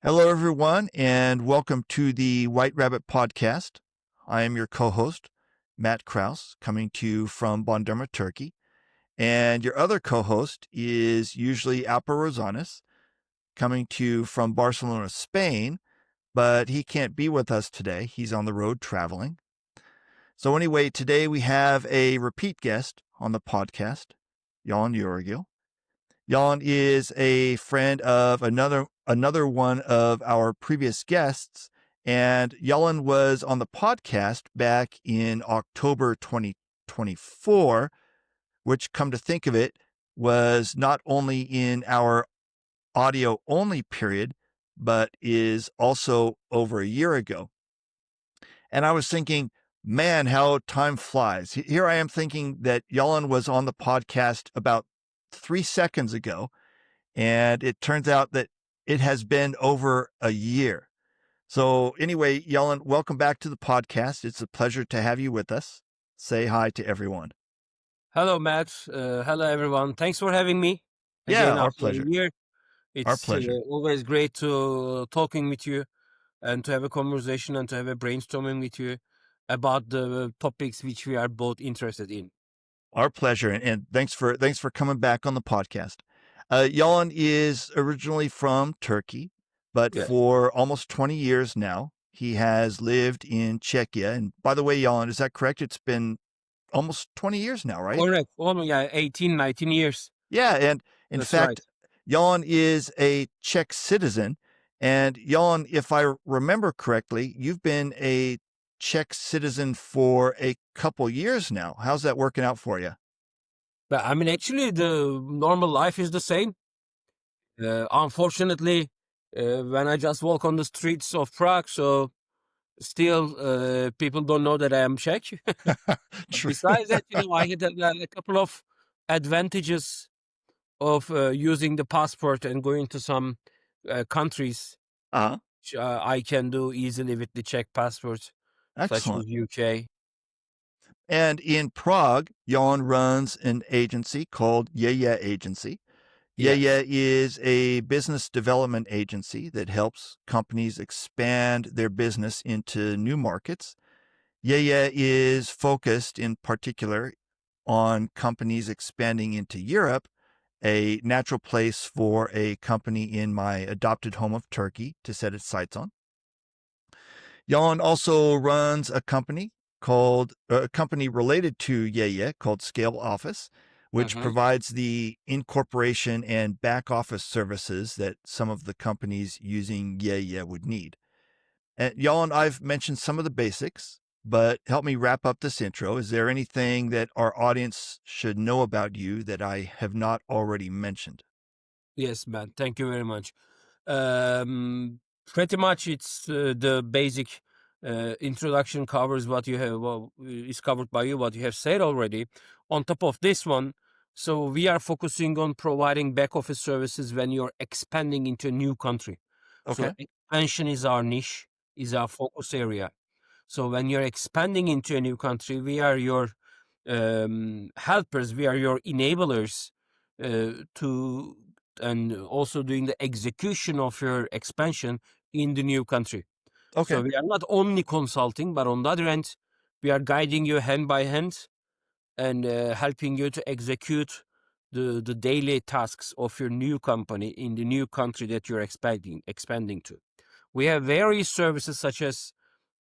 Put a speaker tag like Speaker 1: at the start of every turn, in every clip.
Speaker 1: Hello, everyone, and welcome to the White Rabbit Podcast. I am your co-host, Matt Kraus, coming to you from Bandırma, Turkey. And your other co-host is usually Alpa Rosanes, coming to you from Barcelona, Spain, but he can't be with us today. He's on the road traveling. So anyway, today we have a repeat guest on the podcast, Yalin Yuregil. Yalin is a friend of another one of our previous guests, and Yalin was on the podcast back in October 2024, which, come to think of it, was not only in our audio only period, but is also over a year ago. And I was thinking, man, how time flies. Here I am thinking that Yalin was on the podcast about 3 seconds ago, and it turns out that it has been over a year. So anyway, Yalin, welcome back to the podcast. It's a pleasure to have you with us. Say hi to everyone.
Speaker 2: Hello, Matt. Hello, everyone. Thanks for having me
Speaker 1: Yeah,
Speaker 2: again
Speaker 1: our
Speaker 2: after a
Speaker 1: pleasure.
Speaker 2: year.
Speaker 1: Our
Speaker 2: It's
Speaker 1: pleasure.
Speaker 2: always great to talking with you and to have a conversation and to have a brainstorming with you about the topics which we are both interested in.
Speaker 1: Our pleasure. And thanks for coming back on the podcast. Yalin is originally from Turkey, but
Speaker 2: Yeah.
Speaker 1: for almost 20 years now, he has lived in Czechia. And by the way, Yalin, is that correct? It's been almost 20 years now, right?
Speaker 2: Correct. Almost, 18, 19 years.
Speaker 1: Yeah, and in
Speaker 2: That's right.
Speaker 1: fact, Jan is a Czech citizen. And Jan, if I remember correctly, you've been a Czech citizen for a couple years now. How's that working out for you?
Speaker 2: But I mean, actually, the normal life is the same. Unfortunately, when I just walk on the streets of Prague, so still people don't know that I am Czech.
Speaker 1: True.
Speaker 2: Besides that, I had a couple of advantages of using the passport and going to some countries,
Speaker 1: Uh-huh.
Speaker 2: which I can do easily with the Czech passport, such as
Speaker 1: Excellent.
Speaker 2: UK.
Speaker 1: And in Prague, Jan runs an agency called Yeah Agency.
Speaker 2: Yes.
Speaker 1: Yeah is a business development agency that helps companies expand their business into new markets. Yeah is focused in particular on companies expanding into Europe, a natural place for a company in my adopted home of Turkey to set its sights on. Jan also runs a company related to Yeah called Scale Office, which
Speaker 2: Hmm.
Speaker 1: provides the incorporation and back office services that some of the companies using Yeah would need. And Jan, I've mentioned some of the basics, but help me wrap up this intro. Is there anything that our audience should know about you that I have not already mentioned?
Speaker 2: Yes, man. Thank you very much. Pretty much, it's the basic introduction covers what you have. Well, is covered by you what you have said already. On top of this one, so we are focusing on providing back office services when you're expanding into a new country. So
Speaker 1: Okay.
Speaker 2: expansion is our niche, is our focus area. So when you're expanding into a new country, we are your helpers, we are your enablers to and also doing the execution of your expansion in the new country.
Speaker 1: Okay.
Speaker 2: So we are not only consulting, but on the other end, we are guiding you hand by hand and helping you to execute the daily tasks of your new company in the new country that you're expanding to. We have various services such as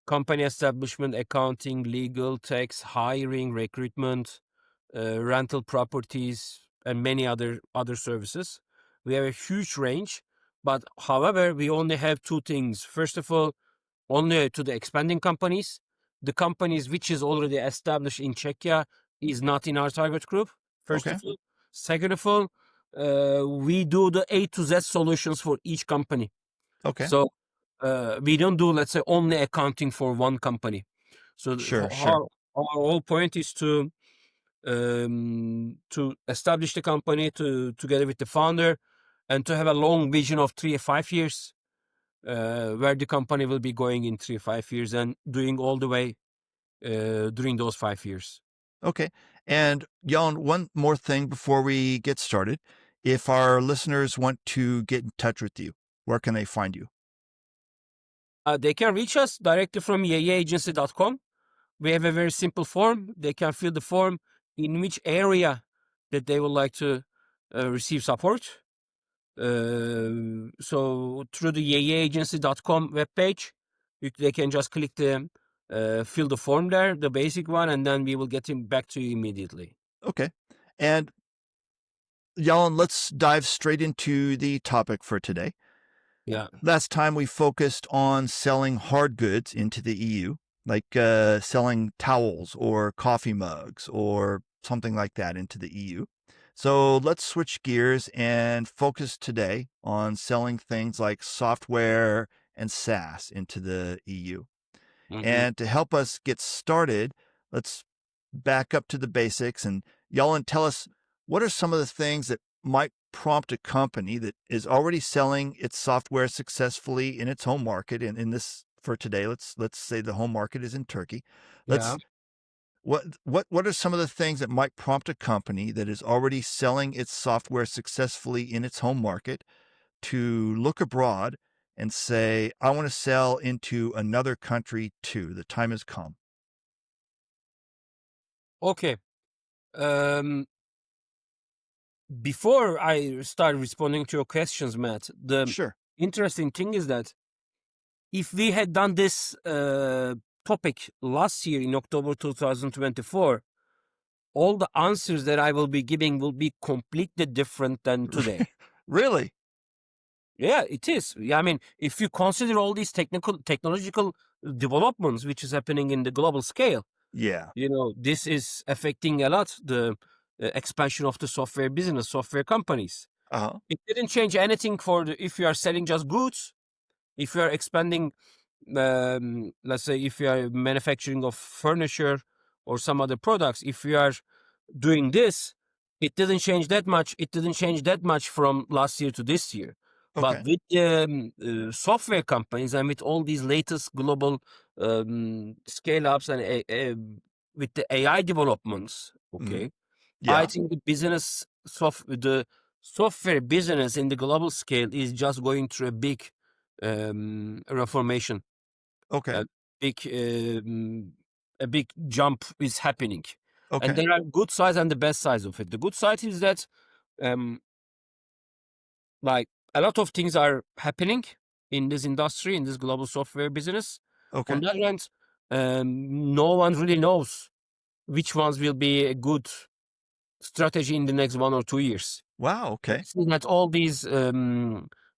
Speaker 2: company establishment, accounting, legal, tax, hiring, recruitment, rental properties, and many other services. We have a huge range, but however, we only have two things. First of all, only to the expanding companies. The companies which is already established in Czechia is not in our target group. First
Speaker 1: Okay.
Speaker 2: of all, second of all, we do the A to Z solutions for each company.
Speaker 1: Okay.
Speaker 2: So we don't do, let's say, only accounting for one company. So
Speaker 1: Sure.
Speaker 2: our whole point is to establish the company together with the founder and to have a long vision of 3 or 5 years where the company will be going in 3 or 5 years and doing all the way during those 5 years.
Speaker 1: Okay. And Jan, one more thing before we get started. If our listeners want to get in touch with you, where can they find you?
Speaker 2: They can reach us directly from yayaagency.com. We have a very simple form. They can fill the form in which area that they would like to receive support. So through the yayaagency.com webpage, they can just click the fill the form there, the basic one, and then we will get him back to you immediately.
Speaker 1: Okay. And Yalin, let's dive straight into the topic for today.
Speaker 2: Yeah.
Speaker 1: Last time we focused on selling hard goods into the EU, like selling towels or coffee mugs or something like that into the EU. So let's switch gears and focus today on selling things like software and SaaS into the EU.
Speaker 2: Mm-hmm.
Speaker 1: And to help us get started, let's back up to the basics. And Yalin, tell us, what are some of the things that might prompt a company that is already selling its software successfully in its home market? And in this for today, let's say the home market is in Turkey.
Speaker 2: Yeah.
Speaker 1: Let's what are some of the things that might prompt a company that is already selling its software successfully in its home market to look abroad and say, I want to sell into another country too? The time has come.
Speaker 2: Okay. Before I start responding to your questions, Matt, the
Speaker 1: Sure.
Speaker 2: interesting thing is that if we had done this topic last year in October 2024, all the answers that I will be giving will be completely different than today.
Speaker 1: Really?
Speaker 2: Yeah, it is. Yeah, I mean, if you consider all these technological developments which is happening in the global scale,
Speaker 1: Yeah.
Speaker 2: this is affecting a lot the expansion of the software business, software companies.
Speaker 1: Uh-huh.
Speaker 2: It didn't change anything if you are selling just goods, if you are expanding, let's say, if you are manufacturing of furniture or some other products, if you are doing this, it didn't change that much. It didn't change that much from last year to this year. But
Speaker 1: Okay.
Speaker 2: with software companies and with all these latest global scale ups and with the AI developments,
Speaker 1: Mhm.
Speaker 2: okay, I
Speaker 1: Yeah.
Speaker 2: think the software business in the global scale is just going through a big reformation.
Speaker 1: Okay.
Speaker 2: A big a big jump is happening, and
Speaker 1: Okay.
Speaker 2: there are good sides and the bad sides of it. The good side is that um, like a lot of things are happening in this industry, in this global software business. On
Speaker 1: Okay.
Speaker 2: the other hand, no one really knows which ones will be a good strategy in the next 1 or 2 years.
Speaker 1: Wow.
Speaker 2: We
Speaker 1: Okay.
Speaker 2: see that all these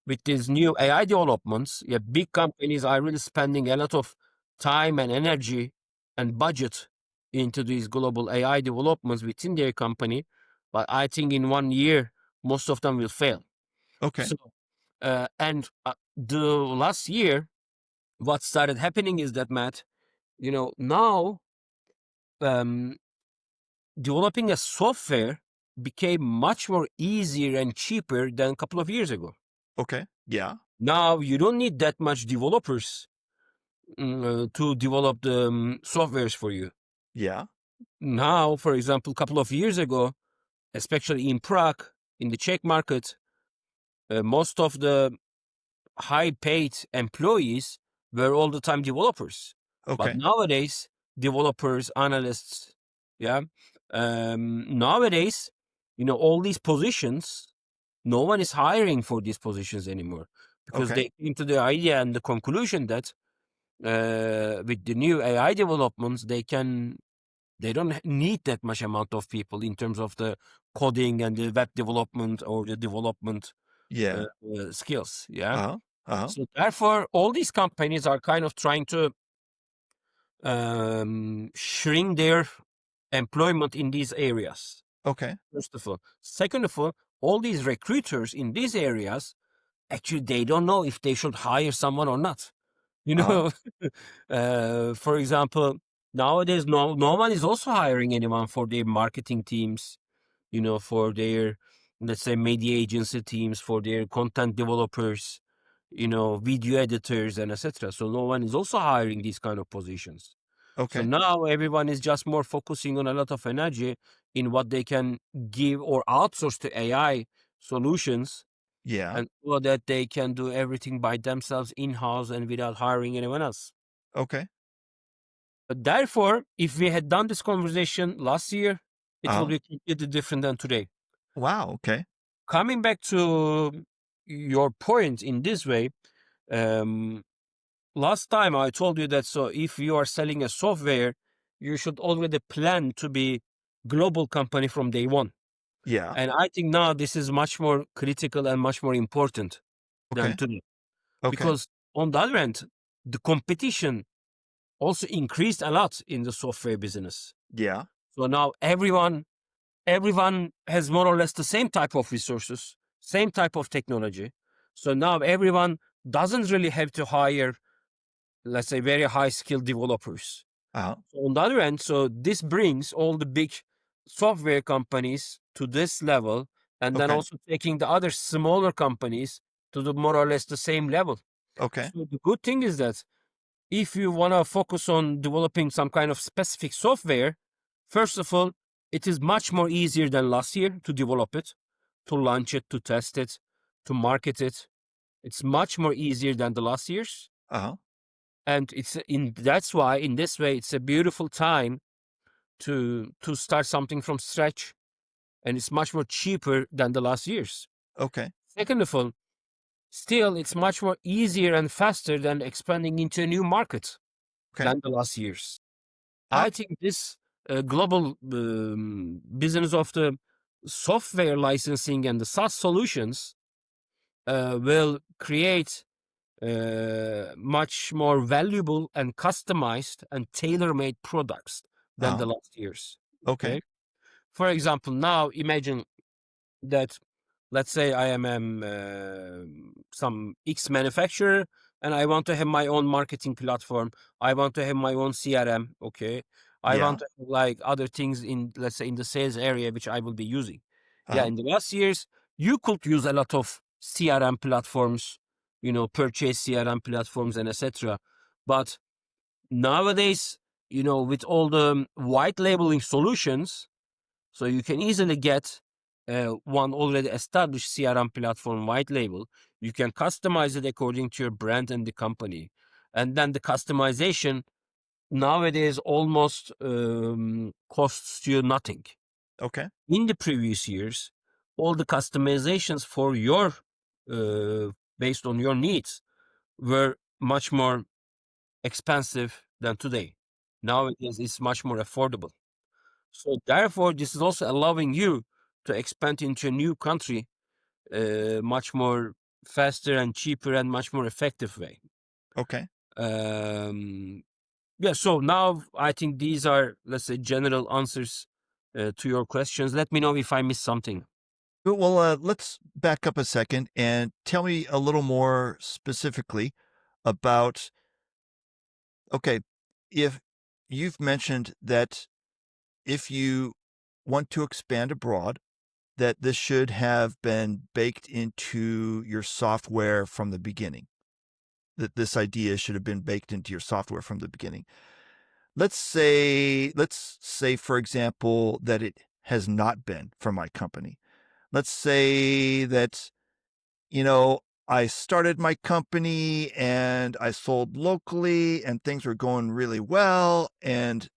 Speaker 2: with these new AI developments, yeah, big companies are really spending a lot of time and energy and budget into these global AI developments within their company. But I think in 1 year, most of them will fail.
Speaker 1: Okay.
Speaker 2: So, and the last year, what started happening is that, Matt, now um, developing a software became much more easier and cheaper than a couple of years ago.
Speaker 1: Okay. Yeah.
Speaker 2: Now you don't need that much developers to develop the softwares for you.
Speaker 1: Yeah.
Speaker 2: Now, for example, a couple of years ago, especially in Prague, in the Czech market, most of the high-paid employees were all the time developers. But
Speaker 1: Okay.
Speaker 2: nowadays, developers, analysts, yeah, nowadays, all these positions, no one is hiring for these positions anymore because
Speaker 1: Okay.
Speaker 2: they came to the idea and the conclusion that with the new AI developments, they don't need that much amount of people in terms of the coding and the web development or the development
Speaker 1: Yeah.
Speaker 2: skills. Yeah.
Speaker 1: Uh-huh. Uh-huh.
Speaker 2: So therefore, all these companies are kind of trying to shrink their employment in these areas.
Speaker 1: Okay.
Speaker 2: First of all, second of all these recruiters in these areas actually they don't know if they should hire someone or not. You
Speaker 1: Uh-huh.
Speaker 2: know, for example, nowadays no one is also hiring anyone for their marketing teams. For their, let's say, media agency teams, for their content developers, video editors and etc. So no one is also hiring these kind of positions. So
Speaker 1: Okay.
Speaker 2: now everyone is just more focusing on a lot of energy in what they can give or outsource to AI solutions
Speaker 1: Yeah.
Speaker 2: and so that they can do everything by themselves in-house and without hiring anyone else.
Speaker 1: Okay.
Speaker 2: But therefore, if we had done this conversation last year, it would
Speaker 1: Uh-huh.
Speaker 2: be completely different than today.
Speaker 1: Wow. Okay.
Speaker 2: Coming back to your point in this way, um, last time I told you that so if you are selling a software, you should already plan to be global company from day one.
Speaker 1: Yeah.
Speaker 2: And I think now this is much more critical and much more important than
Speaker 1: Okay.
Speaker 2: today.
Speaker 1: Okay.
Speaker 2: Because on the other hand, the competition also increased a lot in the software business.
Speaker 1: Yeah.
Speaker 2: So now everyone has more or less the same type of resources, same type of technology. So now everyone doesn't really have to hire, let's say, very high skilled developers.
Speaker 1: Uh-huh.
Speaker 2: So on the other end, so this brings all the big software companies to this level, and then
Speaker 1: Okay.
Speaker 2: also taking the other smaller companies to the more or less the same level.
Speaker 1: Okay.
Speaker 2: So the good thing is that if you want to focus on developing some kind of specific software, first of all, it is much more easier than last year to develop it, to launch it, to test it, to market it. It's much more easier than the last years.
Speaker 1: Uh-huh.
Speaker 2: And that's why in this way it's a beautiful time to start something from scratch, and it's much more cheaper than the last years.
Speaker 1: Okay.
Speaker 2: Second of all, still it's much more easier and faster than expanding into a new market
Speaker 1: Okay.
Speaker 2: than the last years.
Speaker 1: I
Speaker 2: I think this global business of the software licensing and the SaaS solutions will create much more valuable and customized and tailor-made products than
Speaker 1: uh-huh.
Speaker 2: the last years.
Speaker 1: Okay.
Speaker 2: Okay. For example, now imagine that, let's say I am some X manufacturer and I want to have my own marketing platform. I want to have my own CRM. Okay. I want
Speaker 1: Yeah.
Speaker 2: to have like other things in, let's say, in the sales area, which I will be using. Yeah.
Speaker 1: Uh-huh.
Speaker 2: In the last years, you could use a lot of CRM platforms, purchase CRM platforms and etc. But nowadays, with all the white labeling solutions, so you can easily get one already established CRM platform white label. You can customize it according to your brand and the company. And then the customization nowadays almost costs you nothing.
Speaker 1: Okay.
Speaker 2: In the previous years, all the customizations for your, based on your needs, were much more expensive than today. Nowadays, it's much more affordable. So therefore, this is also allowing you to expand into a new country much more faster and cheaper and much more effective way.
Speaker 1: Okay.
Speaker 2: Um, yeah. So now I think these are, let's say, general answers to your questions. Let me know if I missed something.
Speaker 1: Well, let's back up a second and tell me a little more specifically about, okay, if you've mentioned that if you want to expand abroad, that this should have been baked into your software from the beginning, that this idea should have been baked into your software from the beginning. Let's say, for example, that it has not been for my company. Let's say that, I started my company and I sold locally and things were going really well. And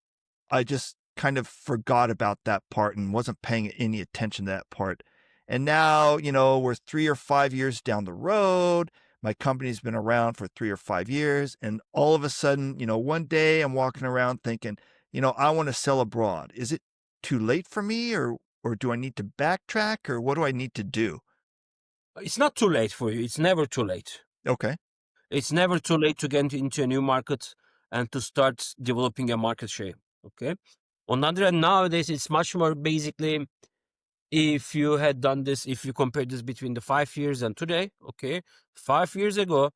Speaker 1: I just kind of forgot about that part and wasn't paying any attention to that part. And now, we're 3 or 5 years down the road. My company's been around for 3 or 5 years. And all of a sudden, one day I'm walking around thinking, I want to sell abroad. Is it too late for me, or do I need to backtrack, or what do I need to do?
Speaker 2: It's not too late for you. It's never too late.
Speaker 1: Okay.
Speaker 2: It's never too late to get into a new market and to start developing a market share. Okay. On the other hand, nowadays it's much more basically, if you had done this, if you compare this between the 5 years and today, okay, 5 years ago,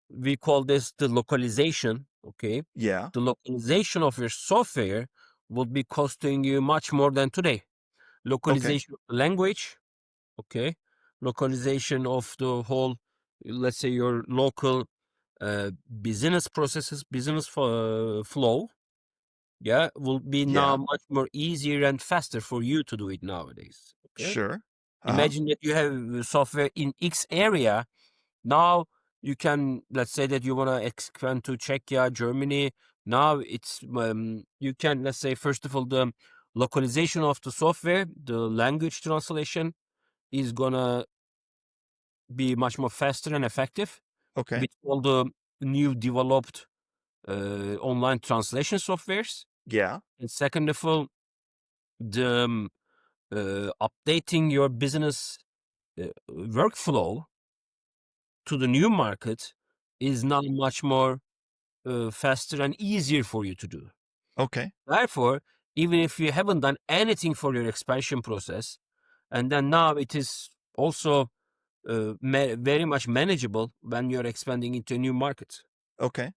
Speaker 2: we call this the localization, okay.
Speaker 1: Yeah.
Speaker 2: The localization of your software would be costing you much more than today.
Speaker 1: Okay.
Speaker 2: Localization of the language, okay, localization of the whole, let's say, your local business processes, business flow, yeah, will be now
Speaker 1: Yeah.
Speaker 2: much more easier and faster for you to do it nowadays, okay.
Speaker 1: Sure. Uh-huh.
Speaker 2: Imagine that you have software in X area. Now you can, let's say that you want to expand to Czechia, Germany. Now it's you can, let's say, first of all, the localization of the software, the language translation is gonna be much more faster and effective
Speaker 1: Okay.
Speaker 2: with all the new developed online translation softwares.
Speaker 1: Yeah.
Speaker 2: And second of all, the updating your business workflow to the new market is now much more faster and easier for you to do.
Speaker 1: Okay.
Speaker 2: Therefore, even if you haven't done anything for your expansion process, and then now it is also very much manageable when you're expanding into a new market.
Speaker 1: Okay.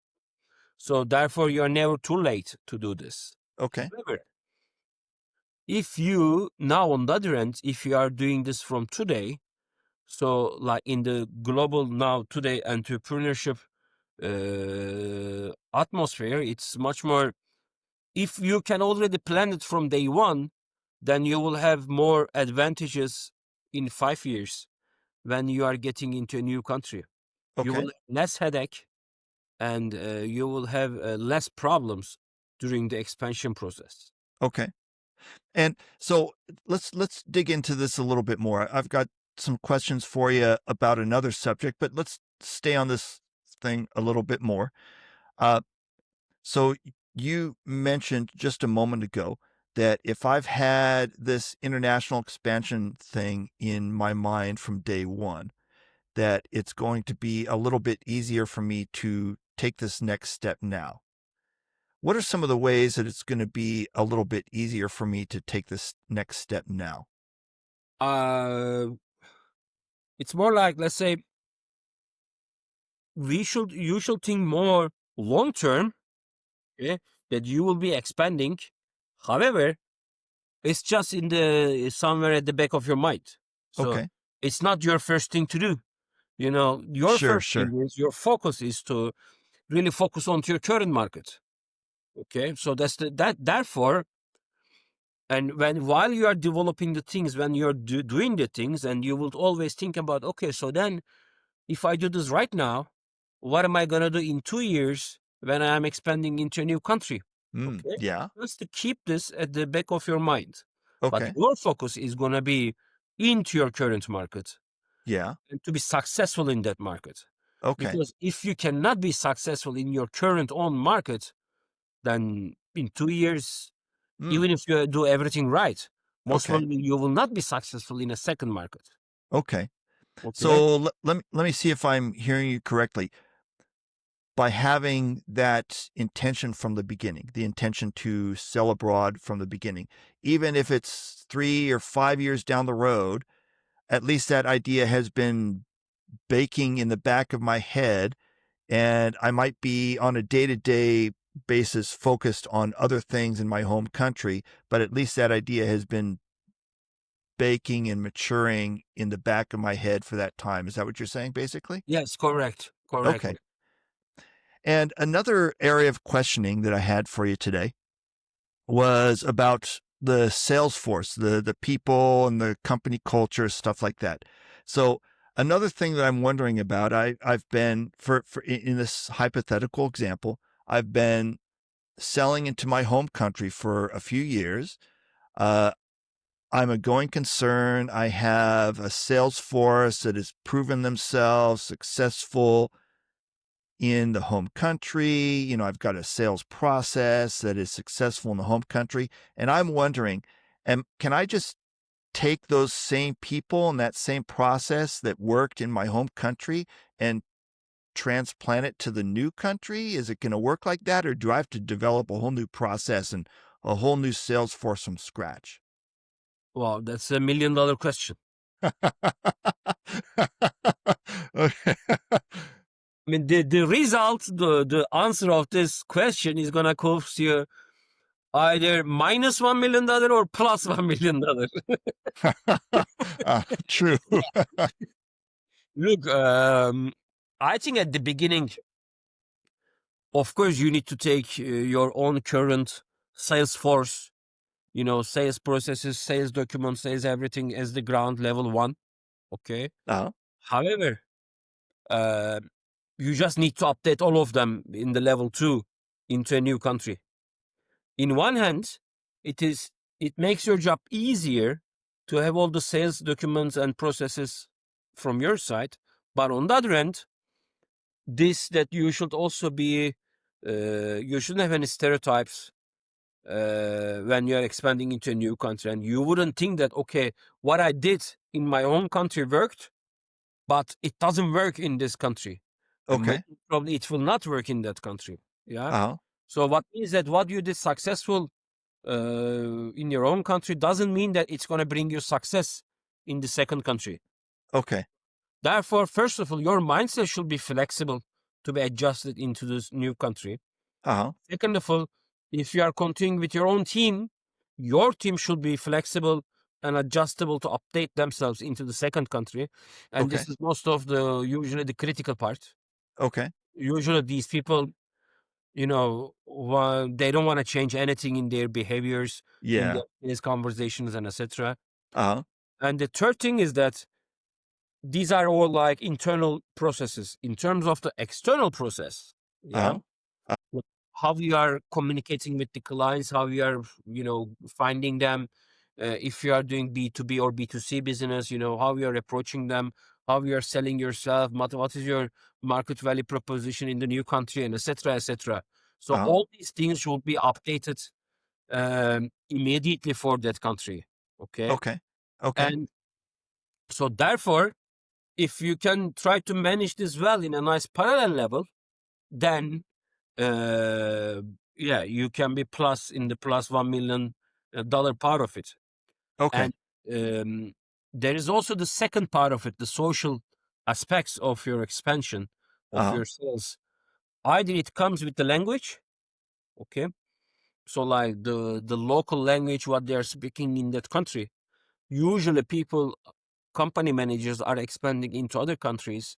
Speaker 2: So therefore, you are never too late to do this.
Speaker 1: Okay.
Speaker 2: However, if you now on the other end, if you are doing this from today, so like in the global now today entrepreneurship atmosphere, it's much more. If you can already plan it from day one, then you will have more advantages in 5 years when you are getting into a new country. You will
Speaker 1: Okay.
Speaker 2: have less headache and you will have less problems during the expansion process.
Speaker 1: Okay. And so let's dig into this a little bit more. I've got some questions for you about another subject, but let's stay on this thing a little bit more. Uh, so you mentioned just a moment ago that if I've had this international expansion thing in my mind from day one, that it's going to be a little bit easier for me to take this next step now. What are some of the ways that it's going to be a little bit easier for me to take this next step now?
Speaker 2: Uh, it's more like, let's say, you should think more long term, okay, that you will be expanding. However, it's just in the somewhere at the back of your mind. So
Speaker 1: Okay.
Speaker 2: it's not your first thing to do. Your
Speaker 1: Sure,
Speaker 2: first
Speaker 1: sure.
Speaker 2: thing is your focus is to really focus on your current market. Okay, so therefore, and while you are developing the things, when you're doing the things, and you will always think about, okay, so then if I do this right now, what am I gonna do in 2 years when I'm expanding into a new country? Okay,
Speaker 1: Yeah.
Speaker 2: just to keep this at the back of your mind, but
Speaker 1: Okay.
Speaker 2: your focus is gonna be into your current market
Speaker 1: Yeah.
Speaker 2: and to be successful in that market.
Speaker 1: Okay.
Speaker 2: Because if you cannot be successful in your current own market, then in 2 years,
Speaker 1: Mm.
Speaker 2: even if you do everything right, most
Speaker 1: Okay.
Speaker 2: probably you will not be successful in a second market.
Speaker 1: Okay.
Speaker 2: Okay.
Speaker 1: So let me see if I'm hearing you correctly. By having that intention from the beginning, the intention to sell abroad from the beginning, even if it's 3 or 5 years down the road, at least that idea has been baking in the back of my head, and I might be on a day-to-day basis focused on other things in my home country, but at least that idea has been baking and maturing in the back of my head for that time. Is that what you're saying, basically?
Speaker 2: Yes, correct.
Speaker 1: Okay.
Speaker 2: Correctly.
Speaker 1: And another area of questioning that I had for you today was about the sales force, the people and the company culture, stuff like that. So another thing that I'm wondering about, I've been for in this hypothetical example, I've been selling into my home country for a few years. Uh, I'm a going concern. I have a sales force that has proven themselves successful in the home country. I've got a sales process that is successful in the home country. And I'm wondering, can I just take those same people and that same process that worked in my home country and transplant it to the new country? Is it going to work like that? Or do I have to develop a whole new process and a whole new sales force from scratch?
Speaker 2: Wow, that's $1 million question.
Speaker 1: Okay.
Speaker 2: I mean, the result, the answer of this question is gonna cost you either minus $1 million or plus $1 million.
Speaker 1: True.
Speaker 2: Look, I think at the beginning, of course, you need to take your own current sales force sales processes, sales documents, sales everything as the ground level one. Okay.
Speaker 1: Uh-huh.
Speaker 2: However, you just need to update all of them in the level 2 into a new country. In one hand, it makes your job easier to have all the sales documents and processes from your side. But on the other hand, that you should also be, you shouldn't have any stereotypes when you're expanding into a new country. And you wouldn't think that, okay, what I did in my own country worked, but it doesn't work in this country. And
Speaker 1: Okay.
Speaker 2: probably it will not work in that country. Yeah.
Speaker 1: Uh-huh.
Speaker 2: So what means that what you did successful in your own country doesn't mean that it's going to bring you success in the second country.
Speaker 1: Okay.
Speaker 2: Therefore, first of all, your mindset should be flexible to be adjusted into this new country.
Speaker 1: Uh-huh.
Speaker 2: Second of all, if you are continuing with your own team, your team should be flexible and adjustable to update themselves into the second country. And
Speaker 1: Okay.
Speaker 2: this is usually the critical part.
Speaker 1: Okay.
Speaker 2: Usually these people, they don't want to change anything in their behaviors, in
Speaker 1: Yeah.
Speaker 2: their conversations and etc.
Speaker 1: Uh-huh.
Speaker 2: And the third thing is that these are all like internal processes. In terms of the external process, yeah,
Speaker 1: Uh-huh.
Speaker 2: how you are communicating with the clients, how you are, finding them, if you are doing B2B or B2C business, how you are approaching them, how you are selling yourself, what is your market value proposition in the new country, and etc., etc. So
Speaker 1: Uh-huh.
Speaker 2: all these things should be updated immediately for that country. Okay.
Speaker 1: Okay. Okay.
Speaker 2: And so therefore, if you can try to manage this well in a nice parallel level, then you can be plus in the plus $1 million part of it.
Speaker 1: Okay.
Speaker 2: And there is also the second part of it, the social aspects of your expansion of
Speaker 1: Uh-huh.
Speaker 2: your sales. Either it comes with the language, okay, so like the local language what they are speaking in that country. Usually company managers are expanding into other countries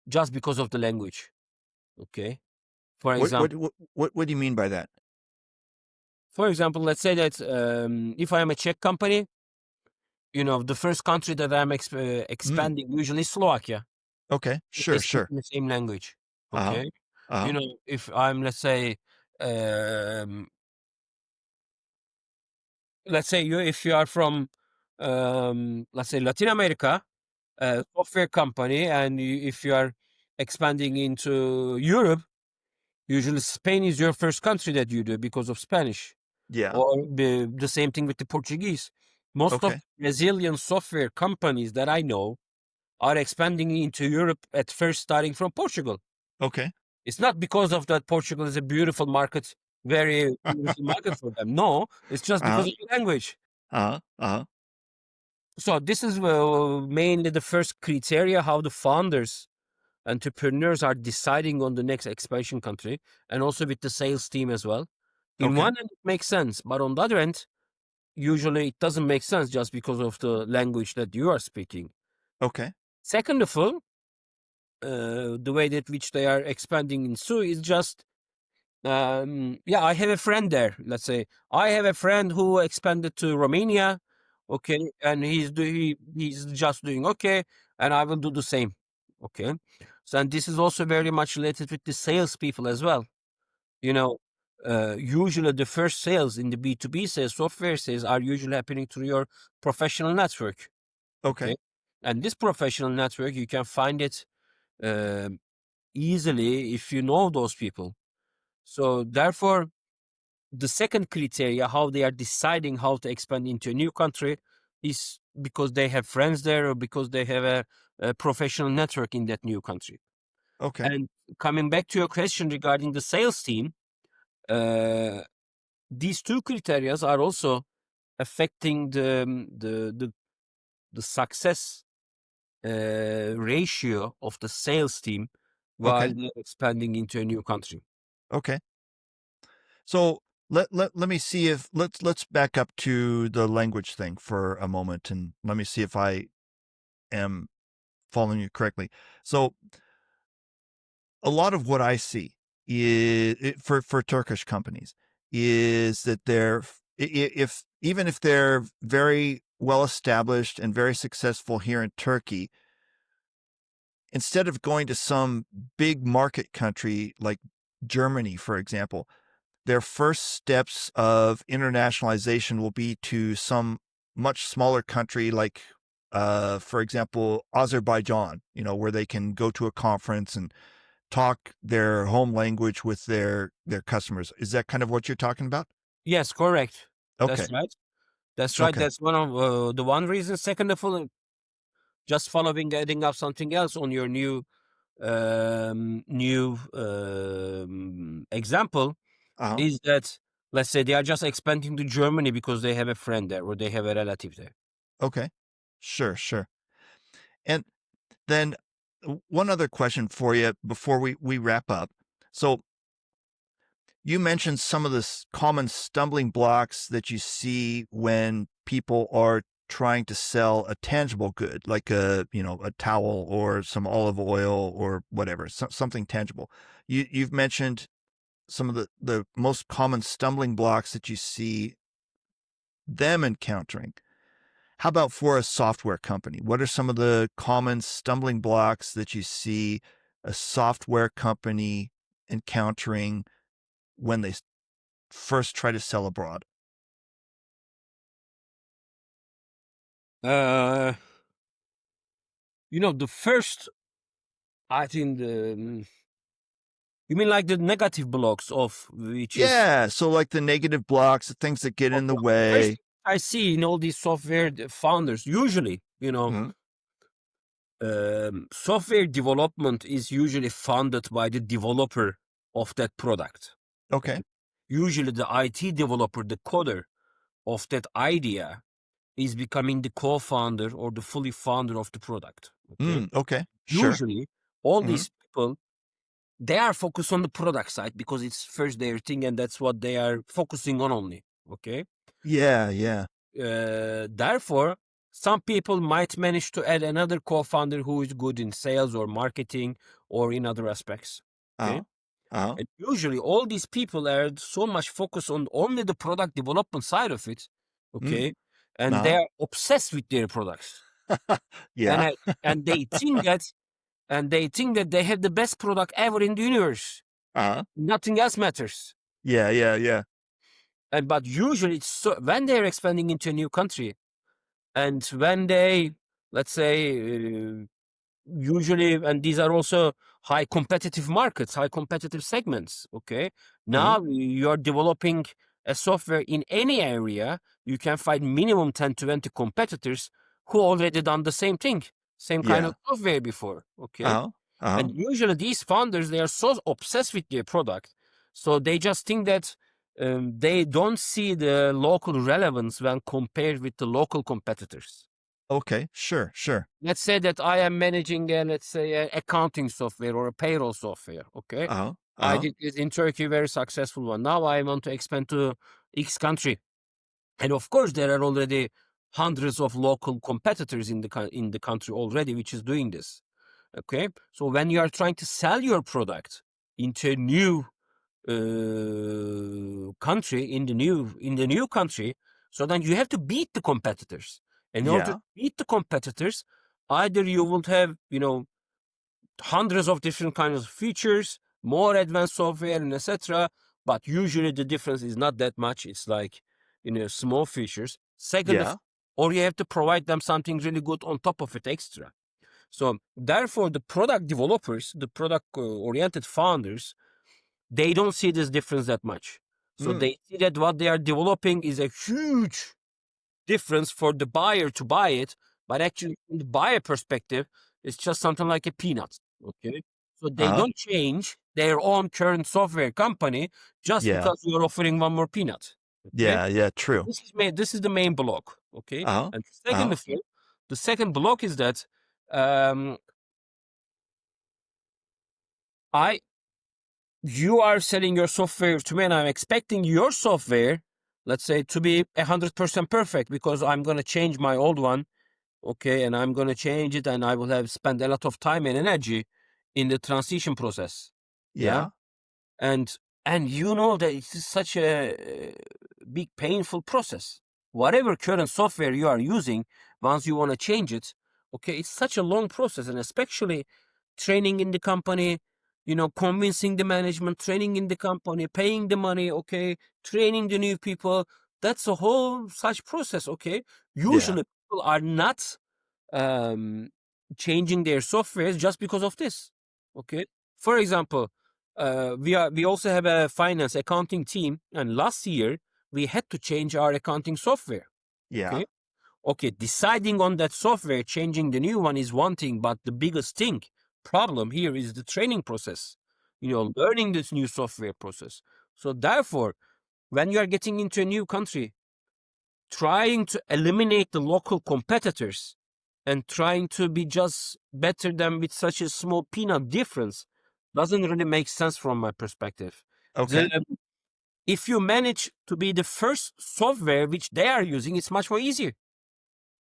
Speaker 2: just because of the language. Okay. For
Speaker 1: What what
Speaker 2: example,
Speaker 1: what what do you mean by that?
Speaker 2: let's say that if I am a Czech company, the first country that I'm
Speaker 1: Mm.
Speaker 2: expanding usually is Slovakia.
Speaker 1: Okay.
Speaker 2: They
Speaker 1: Sure,
Speaker 2: speak
Speaker 1: sure.
Speaker 2: the same language.
Speaker 1: Uh-huh.
Speaker 2: Okay.
Speaker 1: Uh-huh.
Speaker 2: If I'm, if you are from, let's say Latin America, software company, and if you are expanding into Europe, usually Spain is your first country that you do because of Spanish.
Speaker 1: Yeah.
Speaker 2: Or the same thing with the Portuguese. Most of
Speaker 1: Okay.
Speaker 2: Brazilian software companies that I know are expanding into Europe at first, starting from Portugal.
Speaker 1: Okay.
Speaker 2: It's not because of that Portugal is a beautiful market, very beautiful market for them. No, it's just because
Speaker 1: Uh-huh.
Speaker 2: of the language.
Speaker 1: Uh-huh. Uh-huh.
Speaker 2: So this is mainly the first criteria how the founders, entrepreneurs are deciding on the next expansion country, and also with the sales team as well. In
Speaker 1: Okay.
Speaker 2: one end, it makes sense, but on the other end, usually it doesn't make sense just because of the language that you are speaking.
Speaker 1: Okay.
Speaker 2: Second of all, the way that which they are expanding in Su is just, I have a friend there. Let's say I have a friend who expanded to Romania, okay, and he's just doing okay, and I will do the same, okay. So, and this is also very much related with the salespeople as well. You know, usually the first sales in the B2B sales, software sales, are usually happening through your professional network.
Speaker 1: Okay.
Speaker 2: Okay. And this professional network, you can find it um easily if you know those people. So therefore, the second criteria, how they are deciding how to expand into a new country, is because they have friends there or because they have a professional network in that new country.
Speaker 1: Okay.
Speaker 2: And coming back to your question regarding the sales team, uh, these two criteria are also affecting the success ratio of the sales team while
Speaker 1: Okay.
Speaker 2: they're expanding into a new country.
Speaker 1: Okay. So let me see if let's back up to the language thing for a moment and let me see if I am following you correctly. So a lot of what I see is for Turkish companies is that they're if even if they're very well established and very successful here in Turkey, instead of going to some big market country like Germany, for example, their first steps of internationalization will be to some much smaller country like, for example, Azerbaijan, where they can go to a conference and talk their home language with their customers. Is that kind of what you're talking about?
Speaker 2: Yes, correct.
Speaker 1: Okay.
Speaker 2: That's right. That's right.
Speaker 1: Okay.
Speaker 2: That's one of the one reason. Second of all, just following, adding up something else on your new example
Speaker 1: Uh-huh.
Speaker 2: is that, let's say they are just expanding to Germany because they have a friend there or they have a relative there.
Speaker 1: Okay. Sure, sure. And then one other question for you before we wrap up. So you mentioned some of the common stumbling blocks that you see when people are trying to sell a tangible good, like a towel or some olive oil or whatever, something tangible. You've mentioned some of the most common stumbling blocks that you see them encountering. How about for a software company? What are some of the common stumbling blocks that you see a software company encountering when they first try to sell abroad?
Speaker 2: Uh, the first, I think, you mean like the negative blocks of which is
Speaker 1: Yeah, so like the negative blocks, the things that get in the
Speaker 2: okay. First
Speaker 1: way.
Speaker 2: I see in all these software founders, usually,
Speaker 1: Mhm.
Speaker 2: software development is usually funded by the developer of that product.
Speaker 1: Okay.
Speaker 2: Okay. Usually the IT developer, the coder of that idea is becoming the co-founder or the fully founder of the product. Okay.
Speaker 1: Okay. Sure.
Speaker 2: Usually all
Speaker 1: Mhm.
Speaker 2: these people, they are focused on the product side because it's first their thing and that's what they are focusing on only. Okay.
Speaker 1: Yeah, yeah.
Speaker 2: Therefore, some people might manage to add another co-founder who is good in sales or marketing or in other aspects. Okay.
Speaker 1: Uh-huh. Uh-huh.
Speaker 2: And usually all these people are so much focused on only the product development side of it.
Speaker 1: Mm.
Speaker 2: Okay. And they
Speaker 1: Uh-huh.
Speaker 2: are obsessed with their products. And
Speaker 1: Yeah.
Speaker 2: I, and they think that they have the best product ever in the universe.
Speaker 1: Uh-huh.
Speaker 2: Nothing else matters.
Speaker 1: Yeah, yeah, yeah.
Speaker 2: But usually it's when they're expanding into a new country and when they, let's say, usually, and these are also high competitive markets, high competitive segments. Okay.
Speaker 1: Mhm.
Speaker 2: Now you're developing a software in any area, you can find minimum 10 to 20 competitors who already done the same thing, same kind of
Speaker 1: Yeah.
Speaker 2: software before. Okay.
Speaker 1: Uh-huh. Uh-huh.
Speaker 2: And usually these founders, they are so obsessed with their product. So they just think that they don't see the local relevance when compared with the local competitors.
Speaker 1: Okay. Sure, sure.
Speaker 2: Let's say that I am managing let's say, an accounting software or a payroll software. Okay.
Speaker 1: Uh-huh.
Speaker 2: I
Speaker 1: Uh-huh.
Speaker 2: did it in Turkey, very successful one. Now I want to expand to X country. And of course, there are already hundreds of local competitors in the country already, which is doing this. Okay. So when you are trying to sell your product into a new country, in the new country, so then you have to beat the competitors. In order to
Speaker 1: Yeah.
Speaker 2: beat the competitors, either you will have hundreds of different kinds of features, more advanced software, and etc. But usually the difference is not that much. It's like small features. Second,
Speaker 1: Yeah.
Speaker 2: or you have to provide them something really good on top of it extra. So therefore, the product developers, the product oriented founders, they don't see this difference that much. So
Speaker 1: Mm.
Speaker 2: they see that what they are developing is a huge difference for the buyer to buy it, but actually from the buyer perspective, it's just something like a peanut. Okay. So they
Speaker 1: Uh-huh.
Speaker 2: don't change their own current software company just
Speaker 1: Yeah.
Speaker 2: because you're offering one more peanut. Okay.
Speaker 1: Yeah, yeah,
Speaker 2: So
Speaker 1: true.
Speaker 2: this is the main block. Okay.
Speaker 1: Uh-huh.
Speaker 2: And
Speaker 1: Uh-huh.
Speaker 2: the second block is that um I you are selling your software to me and I'm expecting your software, let's say, to be 100% perfect because I'm going to change my old one. Okay. And I'm going to change it and I will have spent a lot of time and energy in the transition process. Yeah.
Speaker 1: Yeah.
Speaker 2: And, and that it's such a big painful process. Whatever current software you are using, once you want to change it, okay, it's such a long process, and especially training in the company, convincing the management, training in the company, paying the money, okay, training the new people. That's a whole such process, okay.
Speaker 1: Yeah.
Speaker 2: Usually people are not um, changing their softwares just because of this, okay. For example, we also have a finance accounting team, and last year we had to change our accounting software,
Speaker 1: Yeah.
Speaker 2: okay. Okay, deciding on that software, changing the new one is one thing, but the biggest problem here is the training process, learning this new software process. So therefore, when you are getting into a new country, trying to eliminate the local competitors and trying to be just better than with such a small peanut difference doesn't really make sense from my perspective.
Speaker 1: Okay.
Speaker 2: The, if you manage to be the first software which they are using, it's much more easier.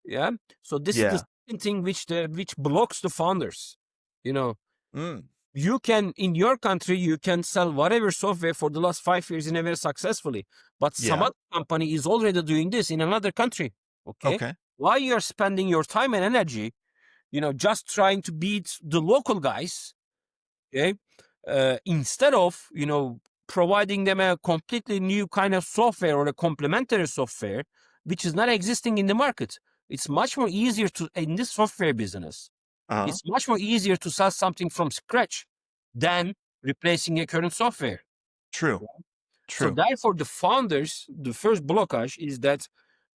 Speaker 2: Yeah. So this is the
Speaker 1: Yeah.
Speaker 2: second thing which blocks the founders. You know,
Speaker 1: Mm.
Speaker 2: you can in your country you can sell whatever software for the last 5 years in a very successfully, but some
Speaker 1: Yeah.
Speaker 2: other company is already doing this in another country. Okay.
Speaker 1: Okay.
Speaker 2: Why you're spending your time and energy, just trying to beat the local guys, okay? Instead of, providing them a completely new kind of software or a complementary software, which is not existing in the market. It's much more easier in this software business,
Speaker 1: Uh-huh.
Speaker 2: it's much more easier to sell something from scratch than replacing a current software.
Speaker 1: True.
Speaker 2: So
Speaker 1: True.
Speaker 2: therefore, the founders, the first blockage is that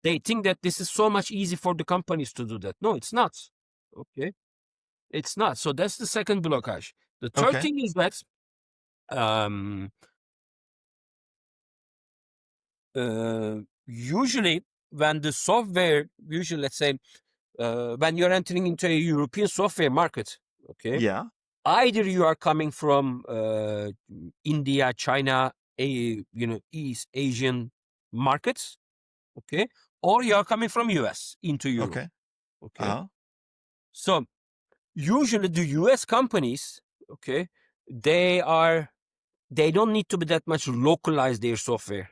Speaker 2: they think that this is so much easy for the companies to do that. No, it's not. Okay. It's not. So that's the second blockage. The third
Speaker 1: Okay.
Speaker 2: thing is that um, usually when the software, usually let's say when you're entering into a European software market, okay,
Speaker 1: Yeah.
Speaker 2: either you are coming from India, China, East Asian markets, okay, or you are coming from US into Europe,
Speaker 1: Okay.
Speaker 2: okay.
Speaker 1: Uh-huh.
Speaker 2: So usually the US companies, okay, they don't need to be that much localize their software.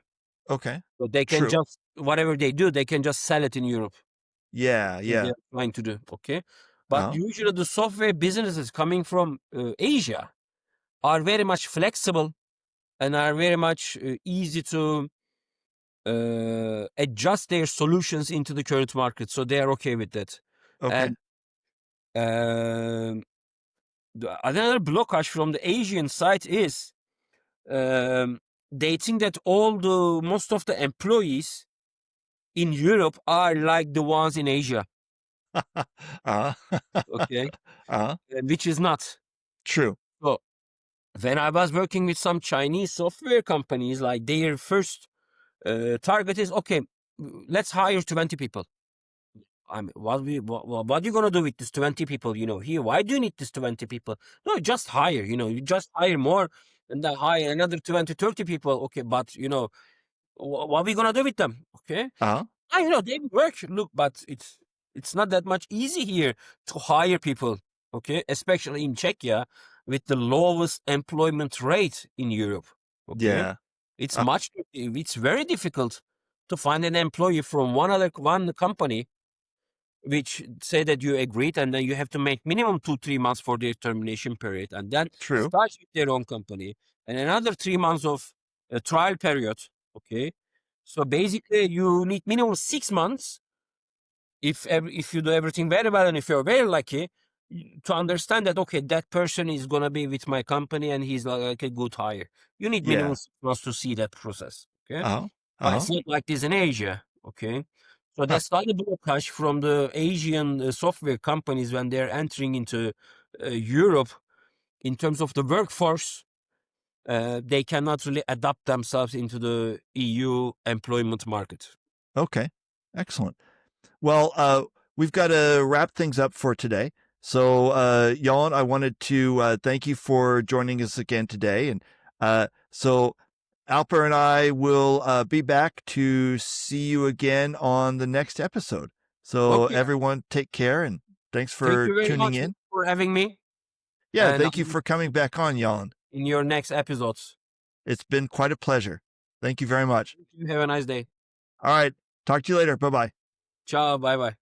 Speaker 1: Okay.
Speaker 2: So they can
Speaker 1: True.
Speaker 2: just, whatever they do, they can just sell it in Europe.
Speaker 1: Yeah.
Speaker 2: That
Speaker 1: Yeah.
Speaker 2: they're trying to do, okay. But
Speaker 1: Uh-huh.
Speaker 2: usually the software businesses coming from Asia are very much flexible and are very much easy to adjust their solutions into the current market. So they are okay with that.
Speaker 1: Okay.
Speaker 2: And um, another blockage from the Asian side is um, they think that most of the employees in Europe are like the ones in Asia.
Speaker 1: Uh-huh.
Speaker 2: Okay,
Speaker 1: Uh-huh.
Speaker 2: which is not.
Speaker 1: True.
Speaker 2: So when I was working with some Chinese software companies, like their first target is okay, let's hire 20 people. I mean, what are you gonna do with this 20 people? Here, why do you need this 20 people? No, just hire. You just hire more, and then hire another 20, 30 people. Okay, but what are we gonna do with them? Okay,
Speaker 1: Uh-huh.
Speaker 2: they work. Look, but it's not that much easy here to hire people. Okay, especially in Czechia with the lowest employment rate in Europe. Okay,
Speaker 1: Yeah.
Speaker 2: it's
Speaker 1: Uh,
Speaker 2: it's very difficult to find an employee from one company which say that you agreed, and then you have to make minimum 2-3 months for their termination period, and then
Speaker 1: true.
Speaker 2: start with their own company, and another 3 months of a trial period. Okay, so basically you need minimum 6 months if you do everything very well and if you're very lucky to understand that okay, that person is gonna be with my company and he's like a good hire. You need minimum
Speaker 1: Yeah.
Speaker 2: 6 months to see that process. Okay,
Speaker 1: Uh-huh.
Speaker 2: but
Speaker 1: Uh-huh.
Speaker 2: it's not like this in Asia. Okay. So
Speaker 1: Huh.
Speaker 2: that's not a blockage from the Asian software companies when they're entering into Europe in terms of the workforce. They cannot really adapt themselves into the EU employment market.
Speaker 1: Okay. Excellent. Well, we've got to wrap things up for today. So, Yalin, I wanted to thank you for joining us again today. And so Alper and I will be back to see you again on the next episode. So,
Speaker 2: Okay.
Speaker 1: everyone, take care and thanks
Speaker 2: Thank
Speaker 1: for
Speaker 2: you very
Speaker 1: tuning
Speaker 2: much
Speaker 1: in.
Speaker 2: for having me.
Speaker 1: Yeah,
Speaker 2: And
Speaker 1: thank you for coming back on, Yalin.
Speaker 2: in your next episodes.
Speaker 1: It's been quite a pleasure. Thank you very much.
Speaker 2: Have a nice day.
Speaker 1: All right. Talk to you later. Bye bye.
Speaker 2: Ciao. Bye bye.